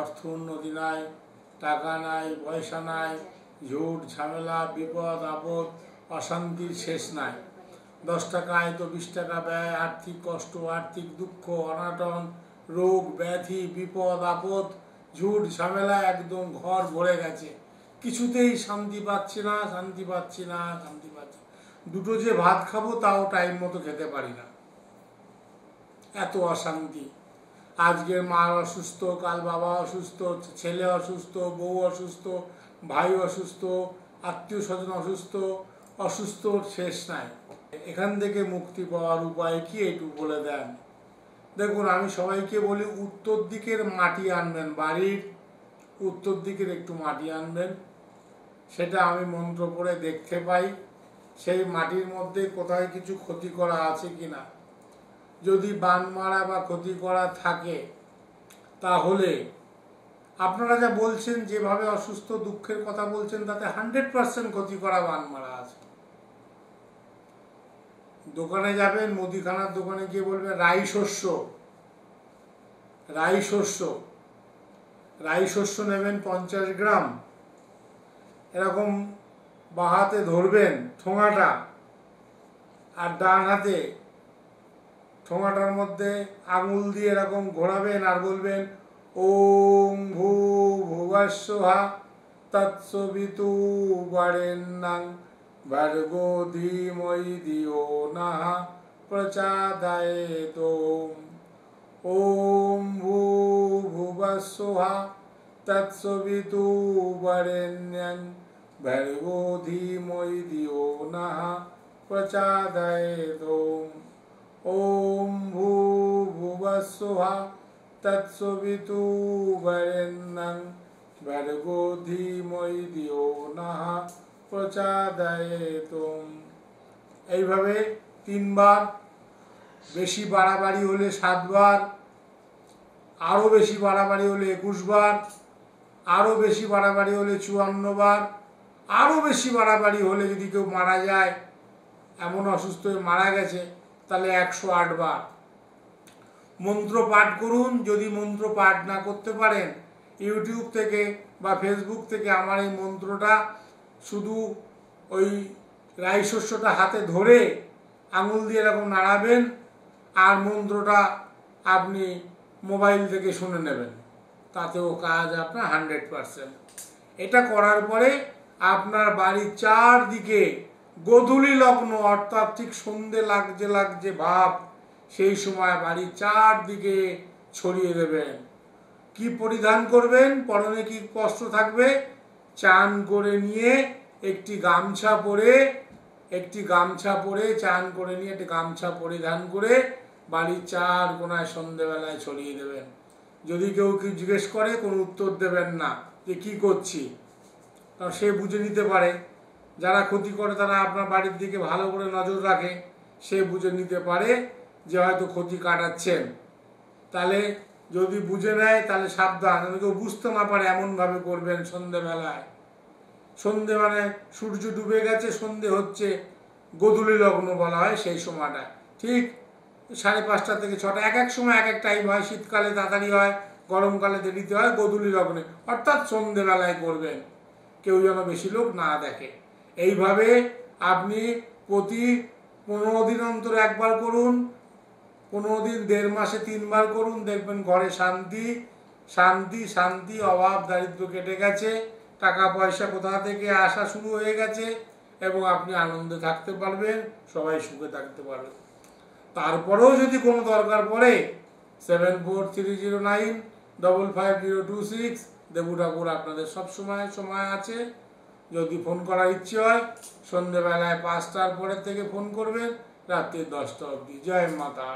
অর্থ উন্নতি নাই, টাকা নাই, পয়সা নাই, ঝুট ঝামেলা, বিপদ আপদ, অশান্তির শেষ নাই। 10 টাকা আয় তো 20 টাকা ব্যয়, আর্থিক কষ্ট, আর্থিক দুঃখ, অনাটন, রোগ ব্যাধি, বিপদ আপদ, ঝুট ঝামেলা, একদম ঘর ভরে গেছে। কিছুতেই শান্তি পাচ্ছি না, শান্তি পাচ্ছি না, শান্তি পাচ্ছি। দুটো যে ভাত খাবো তাও টাইম মতো খেতে পারি না, এত অশান্তি। আজকে মা অসুস্থ, কাল বাবা অসুস্থ, ছেলে অসুস্থ, বউ অসুস্থ, ভাই অসুস্থ, আত্মীয় স্বজন অসুস্থ, অসুস্থর শেষ নাই। এখান থেকে মুক্তি পাওয়ার উপায় কি একটু বলে দেন। দেখুন, আমি সবাইকে বলি উত্তর দিকের মাটি আনবেন, বাড়ির উত্তর দিকের একটু মাটি আনবেন। সেটা আমি মন্ত্র পড়ে দেখতে পাই সেই মাটির মধ্যে কোথায় কিছু ক্ষতি করা আছে কিনা। যদি বান মারা বা ক্ষতি করা থাকে তাহলে আপনারা যা বলছেন, যেভাবে অসুস্থ দুঃখের কথা বলছেন, তাতে 100% ক্ষতি করা বান মারা আছে। দোকানে যাবেন, মুদিখানার দোকানে গিয়ে বলবেন রাই শস্য, রাই শস্য, রাই শস্য নেবেন 50 গ্রাম। এরকম বাঁ হাতে ধরবেন ঠোঙাটা, আর ডান হাতে ঠোঙাটার মধ্যে আঙুল দিয়ে এরকম ঘোরাবেন আর বলবেন ওং ভূ ভুবস্সুহা তৎসবিতু বরেণ্যং ভর্গো ধীমহি ধিয়ো নঃ প্রচোদয়াৎ। ওং ভূ ভুবস্সুহা তৎসবিতু বরেণ্যং ভর্গো ধীমহি ধিয়ো নঃ প্রচোদয়াৎ। ওম ভূ ভুবস্সুহা তৎসবিতু বরেণ্যং ভর্গো ধীমহি ধিয়ো নঃ প্রচোদয়াৎ। এইভাবে 3 বার, বেশি বাড়াবাড়ি হলে 7 বার, আরও বেশি বাড়াবাড়ি হলে 21 বার, আরও বেশি বাড়াবাড়ি হলে 54 বার, আরও বেশি বাড়াবাড়ি হলে যদি কেউ মারা যায়, এমন অসুস্থ হয়ে মারা গেছে, তাহলে 108 বার মন্ত্র পাঠ করুন। যদি মন্ত্র পাঠ না করতে পারেন, ইউটিউব থেকে বা ফেসবুক থেকে আমার এই মন্ত্রটা শুধু ওই রাই শস্যটা হাতে ধরে আঙুল দিয়ে এরকম নাড়াবেন, আর মন্ত্রটা আপনি মোবাইল থেকে শুনে নেবেন, তাতেও কাজ আপনার 100%। এটা করার পরে আপনার বাড়ির চারদিকে গোধূলি লগ্ন, অর্থাৎ ঠিক সন্ধে লাগছে ভাব, সেই সময় বাড়ির চারদিকে ছড়িয়ে দেবেন। কি পরিধান করবেন, পরনে কি বস্ত্র থাকবে, চান করে নিয়ে একটি গামছা পরে, চান করে নিয়ে একটি গামছা পরিধান করে বাড়ির 4 কোণায় সন্ধেবেলায় ছড়িয়ে দেবেন। যদি কেউ কি জিজ্ঞেস করে, কোনো উত্তর দেবেন না যে কি করছি, কারণ সে বুঝে নিতে পারে। যারা ক্ষতি করে তারা আপনার বাড়ির দিকে ভালো করে নজর রাখে, সে বুঝে নিতে পারে যে হয়তো ক্ষতি কাটাচ্ছেন। তাহলে যদি বুঝে নেয় তাহলে সাবধান, যদি কেউ বুঝতে না পারে এমনভাবে করবেন। সন্ধেবেলায়, সন্ধে মানে সূর্য ডুবে গেছে, সন্ধে হচ্ছে, গোধূলি লগ্ন বলা হয় সেই সময়টা, ঠিক 5:30 থেকে 6টা, এক এক সময় এক এক টাইম হয়। শীতকালে তাড়াতাড়ি হয়, গরমকালে দেরিতে হয়। গোধূলি লগ্নে অর্থাৎ সন্ধেবেলায় করবেন, কেউ যেন বেশি লোক না দেখে। এইভাবে আপনি প্রতি 15 দিন অন্তর একবার করুন, 15 দিন, 1.5 মাসে 3 বার করুন। দেখবেন ঘরে শান্তি শান্তি শান্তি, অভাব দারিদ্র কেটে গেছে, টাকা পয়সা কোথা থেকে আসা শুরু হয়ে গেছে, এবং আপনি আনন্দে থাকতে পারবেন, সবাই সুখে থাকতে পারবেন। তারপরেও যদি কোনো দরকার পড়ে 7430955026, দেবু ঠাকুর আপনাদের সব সময় আছে। যদি ফোন করার ইচ্ছে হয়, সন্ধ্যেবেলায় 5টার পরের থেকে ফোন করবেন, রাত্রি 10টা অবধি। জয় মাতা।